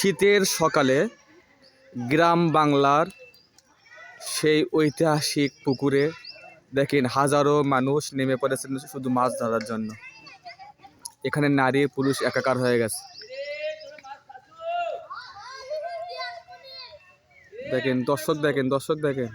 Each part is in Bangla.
শীতের সকালে গ্রাম বাংলার সেই ঐতিহাসিক পুকুরে দেখেন হাজারো মানুষ নেমে পড়েছেন শুধু মাছ ধরার জন্য। এখানে নারী পুরুষ একাকার হয়ে গেছে। দেখেন দর্শক, দেখেন দর্শক, দেখেন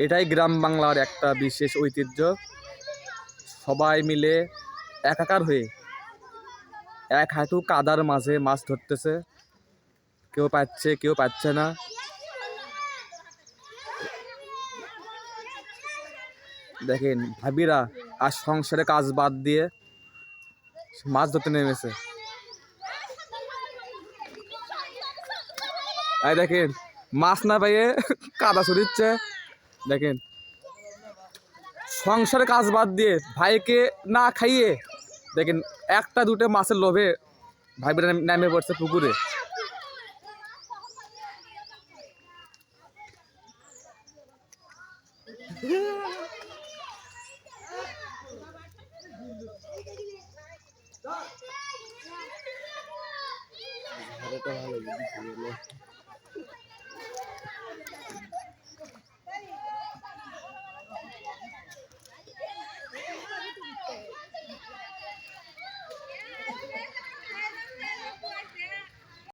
এটাই গ্রাম বাংলার একটা বিশেষ ঐতিহ্য। সবাই মিলে একাকার হয়ে এক হাঁটু কাদার মাঝে মাছ ধরতেছে, কেউ পাচ্ছে কেউ পাচ্ছে না। দেখেন ভাবিরা আর সংসারে কাজ বাদ দিয়ে মাছ ধরতে নেমেছে। এই দেখেন মাছ না পেয়ে কাদা ছড়িচ্ছে। দেখেন সংসারে কাজ বাদ দিয়ে ভাইকে না খাইয়ে দেখেন একটা দুটো মাছের লোভে ভাইরা নেমে পড়ছে পুকুরে।